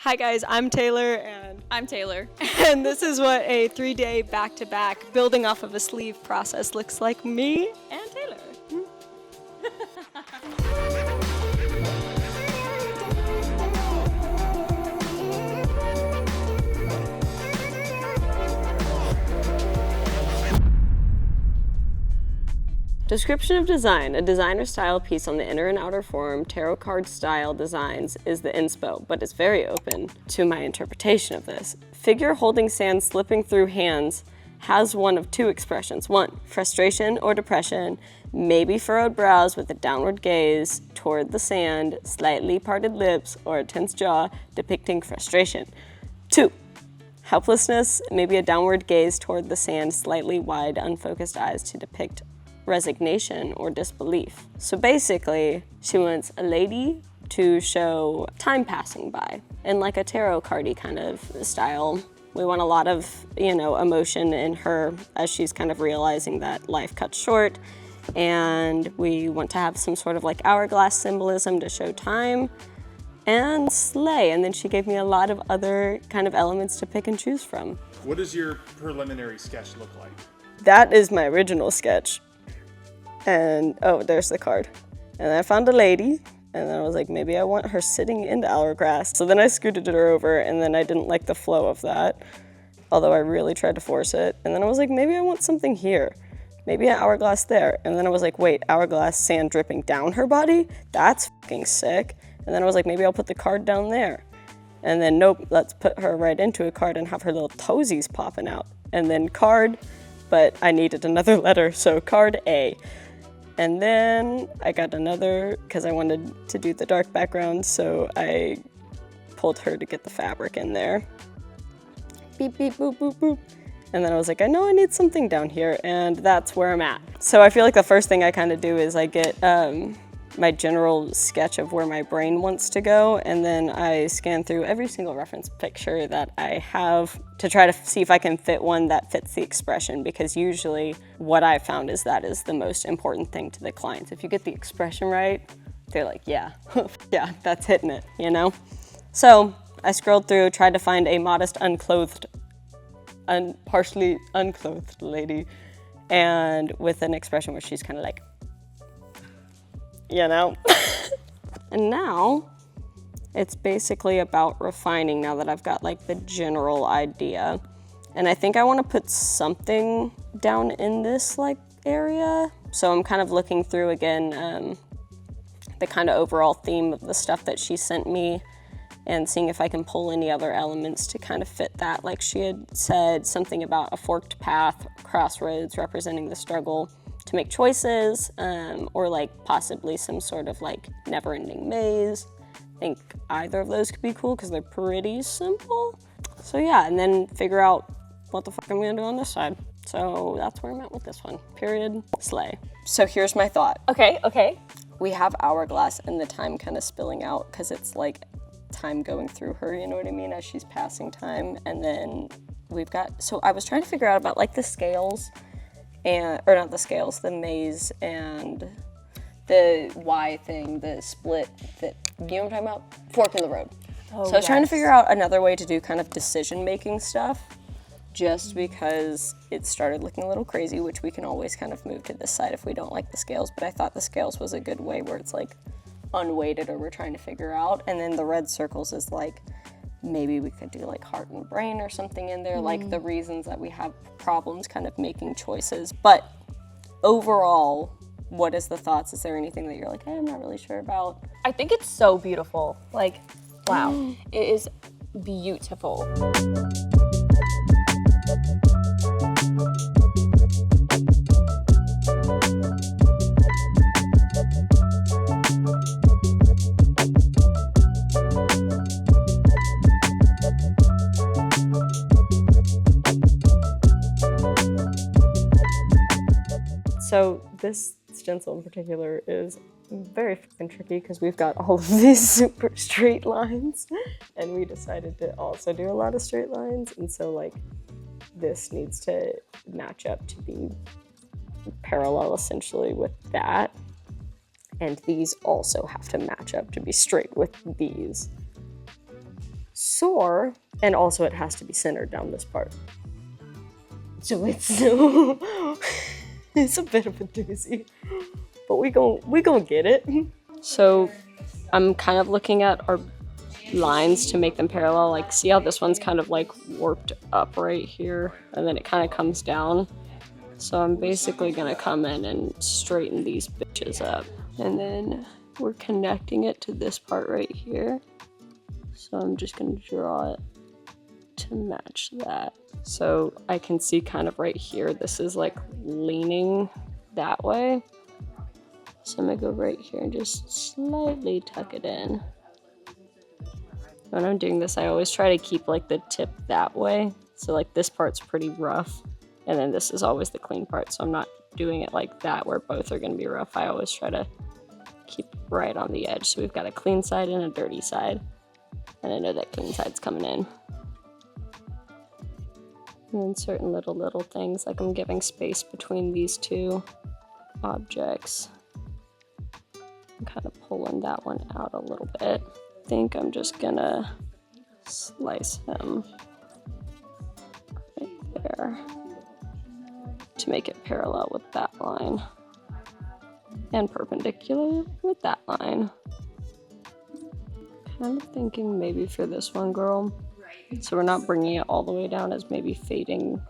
Hi guys, I'm Taylor and I'm Taylor. and this is what a 3-day back-to-back building off of a sleeve process looks like. Me and Taylor. Description of design. A designer style piece on the inner and outer form, tarot card style designs is the inspo, but it's very open to my interpretation of this. Figure holding sand slipping through hands has one of two expressions. One, frustration or depression, maybe furrowed brows with a downward gaze toward the sand, slightly parted lips, or a tense jaw depicting frustration. Two, helplessness, maybe a downward gaze toward the sand, slightly wide, unfocused eyes to depict resignation or disbelief. So basically, she wants a lady to show time passing by in like a tarot cardy kind of style. We want a lot of, emotion in her as she's kind of realizing that life cuts short, and we want to have some sort of like hourglass symbolism to show time and slay. And then she gave me a lot of other kind of elements to pick and choose from. What does your preliminary sketch look like? That is my original sketch. And, oh, there's the card. And I found a lady, and then I was like, maybe I want her sitting in the hourglass. So then I scooted her over, and then I didn't like the flow of that, although I really tried to force it. And then I was like, maybe I want something here. Maybe an hourglass there. And then I was like, wait, hourglass sand dripping down her body? That's fucking sick. And then I was like, maybe I'll put the card down there. And then, nope, let's put her right into a card and have her little toesies popping out. And then card, but I needed another letter, so card A. And then I got another, because I wanted to do the dark background, so I pulled her to get the fabric in there. Beep, beep, boop, boop, boop. And then I was like, I know I need something down here, and that's where I'm at. So I feel like the first thing I kind of do is I get my general sketch of where my brain wants to go, and then I scan through every single reference picture that I have to try to see if I can fit one that fits the expression, because usually what I found is that is the most important thing to the clients. If you get the expression right, they're like, yeah, yeah, that's hitting it, So I scrolled through, tried to find a modest, partially unclothed lady, and with an expression where she's kind of like, And now it's basically about refining now that I've got like the general idea. And I think I want to put something down in this like area. So I'm kind of looking through again the kind of overall theme of the stuff that she sent me and seeing if I can pull any other elements to kind of fit that. Like she had said something about a forked path, crossroads representing the struggle to make choices, or like possibly some sort of like never-ending maze. I think either of those could be cool because they're pretty simple. So yeah, and then figure out what the fuck I'm gonna do on this side. So that's where I'm at with this one. Period. Slay. So here's my thought. Okay. We have hourglass and the time kind of spilling out because it's like time going through her, you know what I mean, as she's passing time. And then we've got, so I was trying to figure out about like the scales, or not the scales, the maze and the Y thing, the split, that, you know what I'm talking about? Fork in the road. Oh, so I was trying to figure out another way to do kind of decision-making stuff, just because it started looking a little crazy, which we can always kind of move to this side if we don't like the scales, but I thought the scales was a good way where it's like unweighted or we're trying to figure out, and then the red circles is like, maybe we could do like heart and brain or something in there, like the reasons that we have problems kind of making choices. But overall, what is the thoughts? Is there anything that you're like, hey, I'm not really sure about? I think it's so beautiful. Like, wow. It is beautiful. So this stencil in particular is very fucking tricky because we've got all of these super straight lines, and we decided to also do a lot of straight lines, and so like this needs to match up to be parallel essentially with that, and these also have to match up to be straight with these. soar, and also it has to be centered down this part. So it's it's a bit of a doozy, but we gon' get it. So I'm kind of looking at our lines to make them parallel. Like, see how this one's kind of like warped up right here, and then it kind of comes down. So I'm basically gonna come in and straighten these bitches up, and then we're connecting it to this part right here. So I'm just gonna draw it to match that. So I can see kind of right here, this is like leaning that way. So I'm gonna go right here and just slightly tuck it in. When I'm doing this, I always try to keep like the tip that way. So like this part's pretty rough, and then this is always the clean part. So I'm not doing it like that where both are gonna be rough. I always try to keep right on the edge. So we've got a clean side and a dirty side. And I know that clean side's coming in. And then certain little things, like I'm giving space between these two objects. I'm kind of pulling that one out a little bit. I think I'm just gonna slice him right there to make it parallel with that line and perpendicular with that line. Kind of thinking maybe for this one, girl. So we're not bringing it all the way down, as maybe fading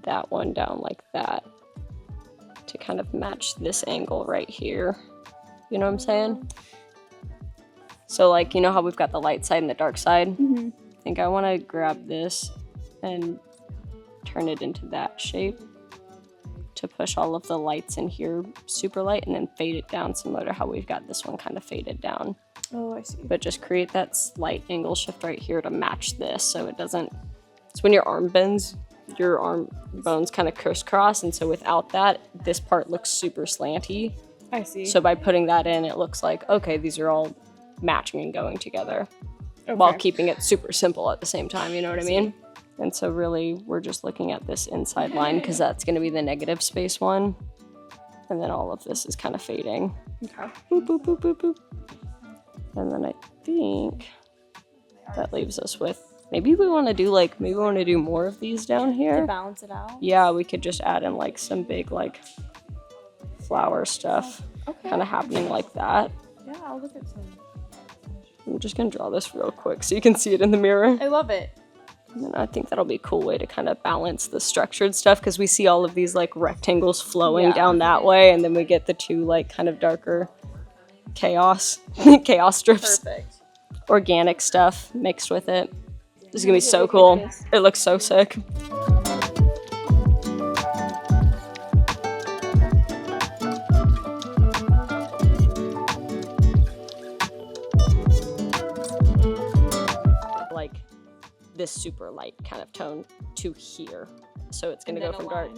that one down like that to kind of match this angle right here. You know what I'm saying? So like, you know how we've got the light side and the dark side? I think I want to grab this and turn it into that shape to push all of the lights in here super light, and then fade it down similar to how we've got this one kind of faded down. Oh, I see. But just create that slight angle shift right here to match this, so it doesn't, it's when your arm bends, your arm bones kind of crisscross, and so without that, this part looks super slanty. I see. So by putting that in, it looks like, okay, these are all matching and going together, while keeping it super simple at the same time, you know what I mean? And so really, we're just looking at this inside line, because that's going to be the negative space one. And then all of this is kind of fading. Okay. Boop, boop, boop, boop, boop. And then I think that leaves us with, maybe we want to do like, maybe we want to do more of these down here. To balance it out? Yeah, we could just add in like some big like flower stuff kind of happening like that. Yeah, I'll look at some. I'm just going to draw this real quick so you can see it in the mirror. I love it. And I think that'll be a cool way to kind of balance the structured stuff, because we see all of these like rectangles flowing down that way, and then we get the two like kind of darker chaos strips. Perfect. Organic stuff mixed with it. This is gonna be so cool. It looks so sick. Like this super light kind of tone to here. So it's gonna go from dark.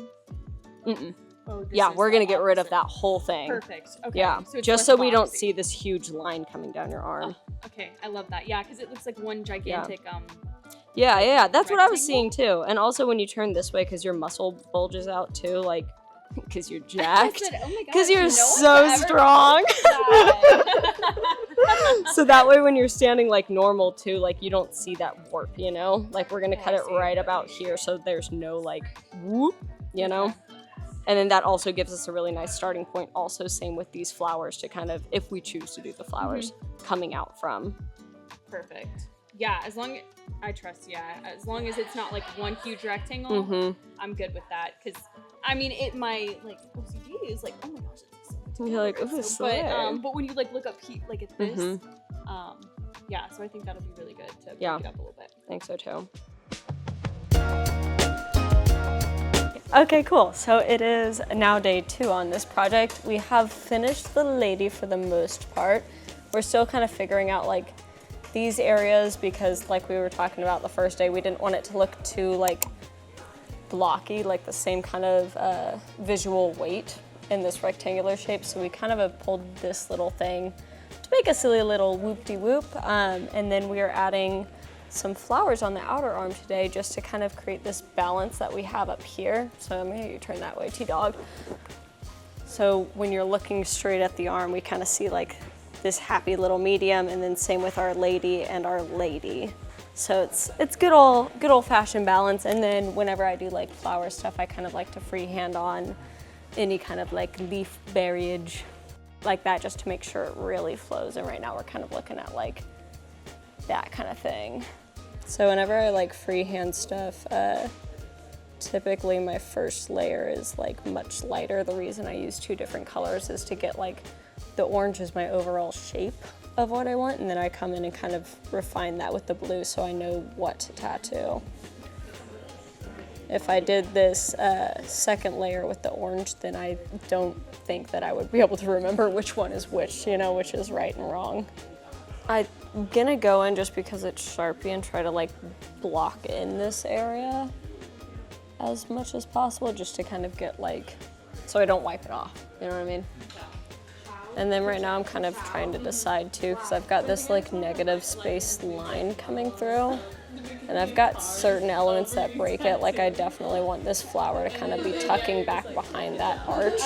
Oh, Yeah, we're gonna get rid of that whole thing. Perfect. Okay. Yeah, So it's just less so we don't boxy. see this huge line coming down your arm. Okay, I love that. Yeah, because it looks like one gigantic Yeah, that's what I was rectangle? seeing too. And also when you turn this way, because your muscle bulges out too, like, because you're jacked. I said, oh my god. Because you're no one's so ever strong. that. So that way when you're standing like normal too, like you don't see that warp, you know? Like we're gonna cut it right about here so there's no like whoop, you know? And then that also gives us a really nice starting point. Also same with these flowers to kind of, if we choose to do the flowers, coming out from. Perfect. Yeah, as long as long as it's not like one huge rectangle, I'm good with that. Because I mean, my like OCD is like, oh my gosh, it's so You're like, oh, it's but when you like look up like at this, yeah, so I think that'll be really good to break it up a little bit. I think so too. Okay, cool. So it is now day 2 on this project. We have finished the lady for the most part. We're still kind of figuring out like these areas, because like we were talking about the first day, we didn't want it to look too like blocky, like the same kind of visual weight in this rectangular shape. So we kind of have pulled this little thing to make a silly little whoop-de-whoop. And then we are adding some flowers on the outer arm today just to kind of create this balance that we have up here. So I'm gonna get you turn that way, T-Dog. So when you're looking straight at the arm, we kind of see like this happy little medium, and then same with Our Lady and Our Lady. So it's good old fashioned balance. And then whenever I do like flower stuff, I kind of like to freehand on any kind of like leaf berryage like that, just to make sure it really flows. And right now we're kind of looking at like that kind of thing. So whenever I like freehand stuff, typically my first layer is like much lighter. The reason I use 2 different colors is to get like the orange is my overall shape of what I want, and then I come in and kind of refine that with the blue so I know what to tattoo. If I did this second layer with the orange, then I don't think that I would be able to remember which one is which, you know, which is right and wrong. I'm gonna go in just because it's Sharpie and try to like block in this area as much as possible, just to kind of get like, so I don't wipe it off, you know what I mean? And then right now I'm kind of trying to decide too, because I've got this like negative space line coming through, and I've got certain elements that break it. Like I definitely want this flower to kind of be tucking back behind that arch,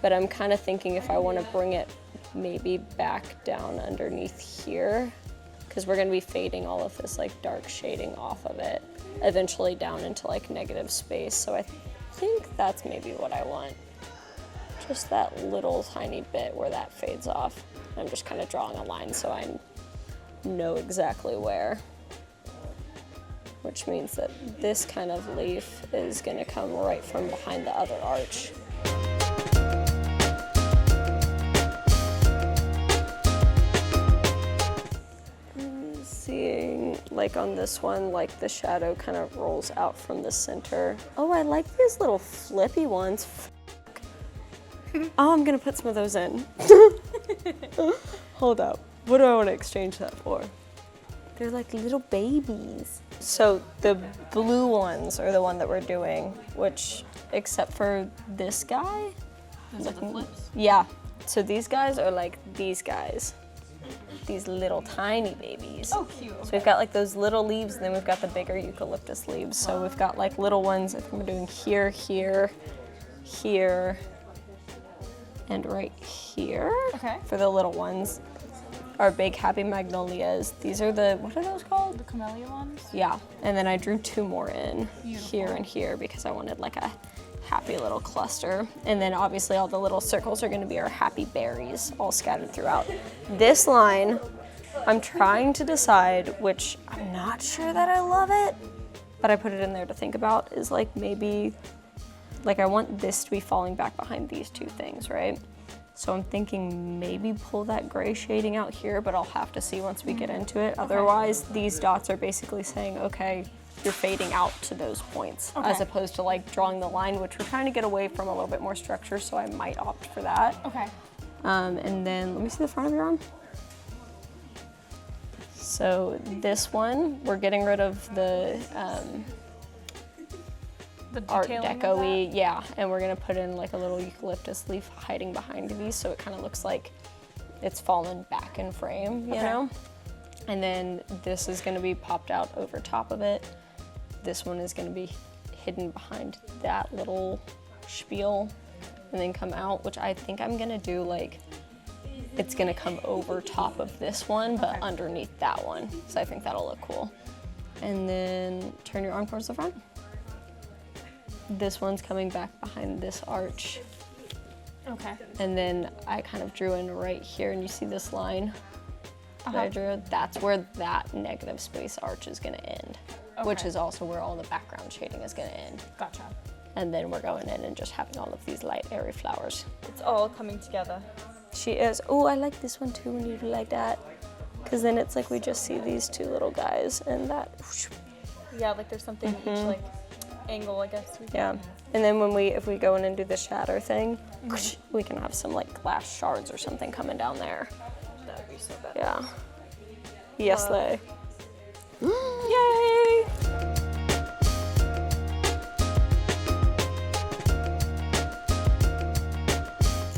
but I'm kind of thinking if I want to bring it maybe back down underneath here, because we're going to be fading all of this like dark shading off of it eventually down into like negative space. So I think that's maybe what I want. Just that little tiny bit where that fades off. I'm just kind of drawing a line so I know exactly where. Which means that this kind of leaf is going to come right from behind the other arch. I'm seeing, like on this one, like the shadow kind of rolls out from the center. Oh, I like these little flippy ones. Oh, I'm gonna put some of those in. Hold up. What do I want to exchange that for? They're like little babies. So the blue ones are the one that we're doing, which, except for this guy. Those are the flips? Yeah. So these guys are like these guys. These little tiny babies. Oh, cute. Okay. So we've got like those little leaves, and then we've got the bigger eucalyptus leaves. So we've got like little ones. I think we're doing here, here, here, and right here. Okay. For the little ones. Our big happy magnolias. These are the, what are those called? The camellia ones? Yeah. And then I drew 2 more in Beautiful. here and here because I wanted like a happy little cluster. And then obviously all the little circles are gonna be our happy berries all scattered throughout. This line, I'm trying to decide, which I'm not sure that I love it, but I put it in there to think about, is like maybe, like I want this to be falling back behind these 2 things, right? So I'm thinking maybe pull that gray shading out here, but I'll have to see once we get into it. Otherwise, these dots are basically saying, okay, you're fading out to those points, as opposed to like drawing the line, which we're trying to get away from a little bit more structure, so I might opt for that. Okay. And then let me see the front of your arm. So this one, we're getting rid of the Art detailing of Deco-y, that? yeah, and we're gonna put in like a little eucalyptus leaf hiding behind these, so it kind of looks like it's fallen back in frame, you know? And then this is gonna be popped out over top of it. This one is gonna be hidden behind that little spiel and then come out, which I think I'm gonna do like, it's gonna come over top of this one, but underneath that one. So I think that'll look cool. And then turn your arm towards the front. This one's coming back behind this arch. Okay. And then I kind of drew in right here, and you see this line that I drew? That's where that negative space arch is gonna end, which is also where all the background shading is gonna end. Gotcha. And then we're going in and just having all of these light, airy flowers. It's all coming together. She is. Oh, I like this one too when you do like that. Because then it's like we just see these 2 little guys and that. Yeah, like there's something in each like angle, I guess. Yeah. And then when if we go in and do the shatter thing, we can have some like glass shards or something coming down there. That would be so bad. Yeah. Yes, they. Yay!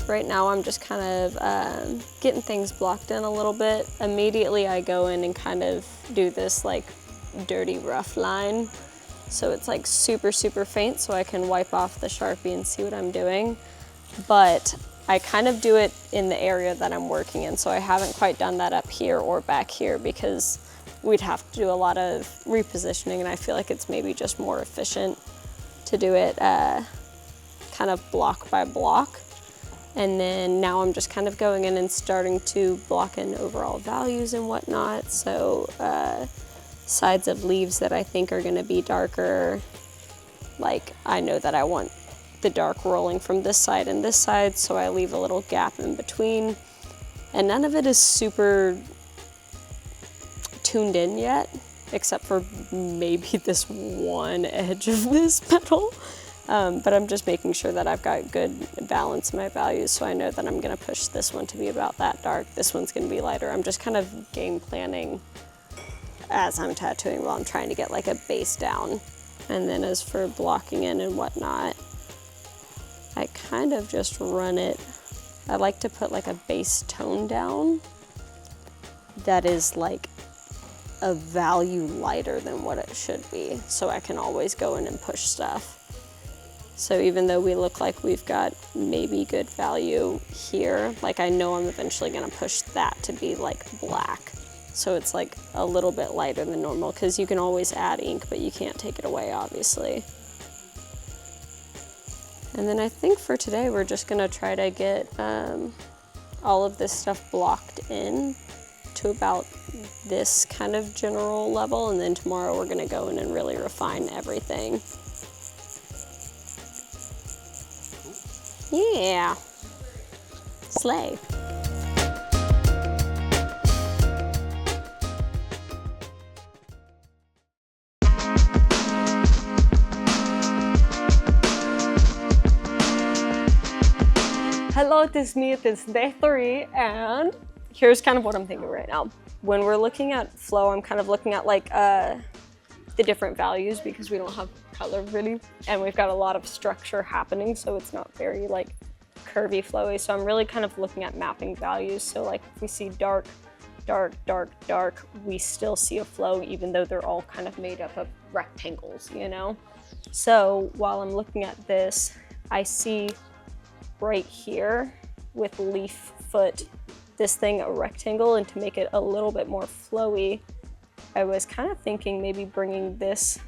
Right now I'm just kind of getting things blocked in a little bit. Immediately I go in and kind of do this like dirty rough line. So it's like super, super faint so I can wipe off the Sharpie and see what I'm doing. But I kind of do it in the area that I'm working in, so I haven't quite done that up here or back here because we'd have to do a lot of repositioning, and I feel like it's maybe just more efficient to do it kind of block by block. And then now I'm just kind of going in and starting to block in overall values and whatnot. So sides of leaves that I think are gonna be darker, like I know that I want the dark rolling from this side and this side, so I leave a little gap in between. And none of it is super tuned in yet, except for maybe this one edge of this petal. But I'm just making sure that I've got good balance in my values, so I know that I'm gonna push this one to be about that dark, this one's gonna be lighter. I'm just kind of game planning as I'm tattooing while I'm trying to get like a base down. And then as for blocking in and whatnot, I kind of just run it. I like to put like a base tone down that is like a value lighter than what it should be, so I can always go in and push stuff. So even though we look like we've got maybe good value here, like I know I'm eventually gonna push that to be like black. So it's like a little bit lighter than normal, because you can always add ink, but you can't take it away, obviously. And then I think for today, we're just gonna try to get all of this stuff blocked in to about this kind of general level. And then tomorrow we're gonna go in and really refine everything. Yeah, slay. Hello, it is me, it is day 3, and here's kind of what I'm thinking right now. When we're looking at flow, I'm kind of looking at like the different values, because we don't have color really, and we've got a lot of structure happening, so it's not very like curvy, flowy. So I'm really kind of looking at mapping values. So like if we see dark, dark, dark, dark, we still see a flow, even though they're all kind of made up of rectangles, you know? So while I'm looking at this, I see right here with leaf foot, this thing a rectangle, and to make it a little bit more flowy, I was kind of thinking maybe bringing this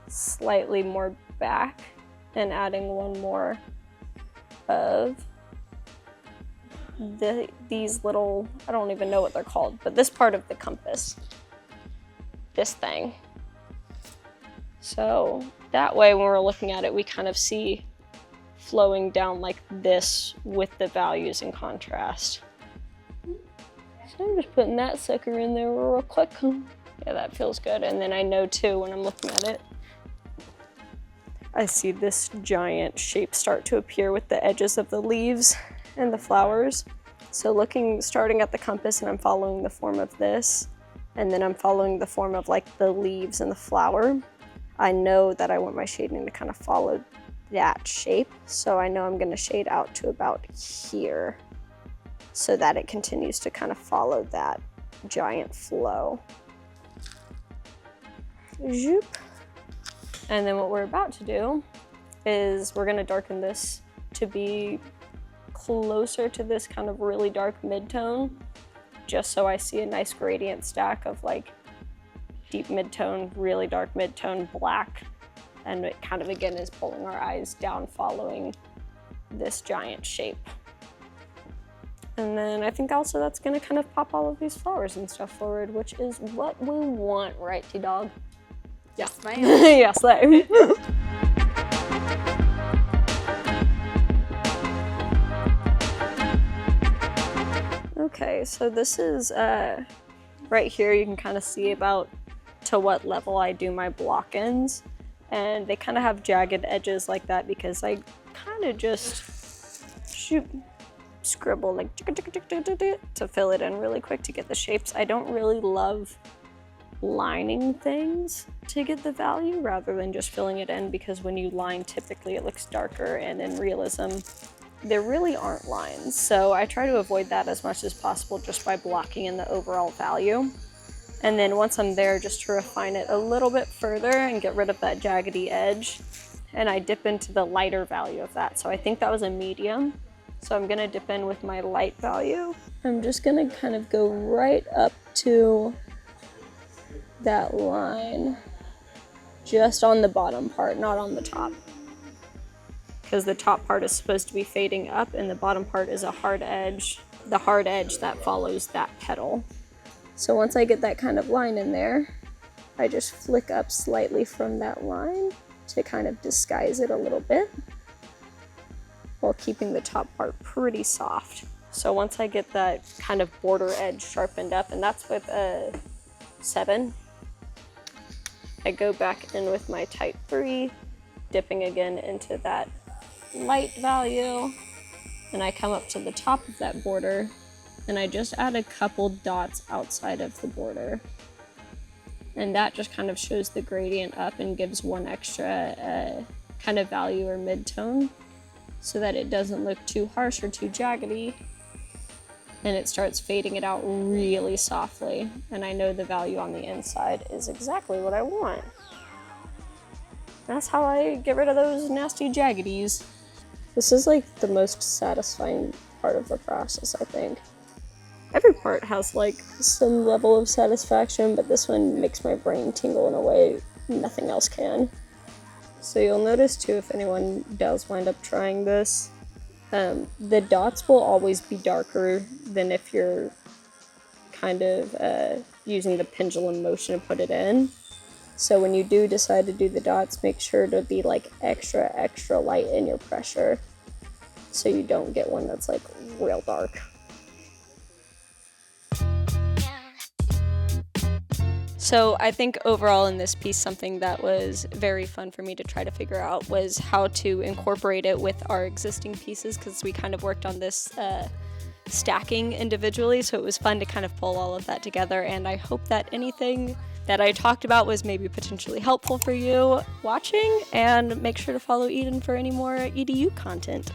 slightly more back and adding one more of these little, I don't even know what they're called, but this part of the compass, this thing. So that way when we're looking at it, we kind of see flowing down like this with the values in contrast. So I'm just putting that sucker in there real quick. Yeah, that feels good. And then I know too, when I'm looking at it, I see this giant shape start to appear with the edges of the leaves and the flowers. So starting at the compass, and I'm following the form of this, and then I'm following the form of like the leaves and the flower. I know that I want my shading to kind of follow that shape. So I know I'm gonna shade out to about here so that it continues to kind of follow that giant flow. Zoop. And then what we're about to do is we're gonna darken this to be closer to this kind of really dark mid-tone, just so I see a nice gradient stack of like deep mid-tone, really dark mid-tone, black. And it kind of, again, is pulling our eyes down following this giant shape. And then I think also that's gonna kind of pop all of these flowers and stuff forward, which is what we want, right, T-Dog? Yes, ma'am. Yes, ma'am. Okay, so this is, right here you can kind of see about to what level I do my block ends. And they kind of have jagged edges like that because I kind of just scribble like to fill it in really quick to get the shapes. I don't really love lining things to get the value rather than just filling it in, because when you line, typically it looks darker, and in realism, there really aren't lines. So I try to avoid that as much as possible just by blocking in the overall value. And then once I'm there, just to refine it a little bit further and get rid of that jaggedy edge, and I dip into the lighter value of that. So I think that was a medium. So I'm gonna dip in with my light value. I'm just gonna kind of go right up to that line, just on the bottom part, not on the top. Because the top part is supposed to be fading up and the bottom part is a hard edge, the hard edge that follows that petal. So once I get that kind of line in there, I just flick up slightly from that line to kind of disguise it a little bit, while keeping the top part pretty soft. So once I get that kind of border edge sharpened up, and that's with a 7, I go back in with my type 3, dipping again into that light value, and I come up to the top of that border, and I just add a couple dots outside of the border. And that just kind of shows the gradient up and gives one extra kind of value or mid-tone, so that it doesn't look too harsh or too jaggedy, and it starts fading it out really softly, and I know the value on the inside is exactly what I want. That's how I get rid of those nasty jaggities. This is like the most satisfying part of the process, I think. Every part has like some level of satisfaction, but this one makes my brain tingle in a way nothing else can. So you'll notice too, if anyone does wind up trying this, the dots will always be darker than if you're kind of using the pendulum motion to put it in. So when you do decide to do the dots, make sure to be like extra light in your pressure, so you don't get one that's like real dark. So I think overall in this piece, something that was very fun for me to try to figure out was how to incorporate it with our existing pieces, because we kind of worked on this stacking individually, so it was fun to kind of pull all of that together, and I hope that anything that I talked about was maybe potentially helpful for you watching, and make sure to follow Eden for any more EDU content.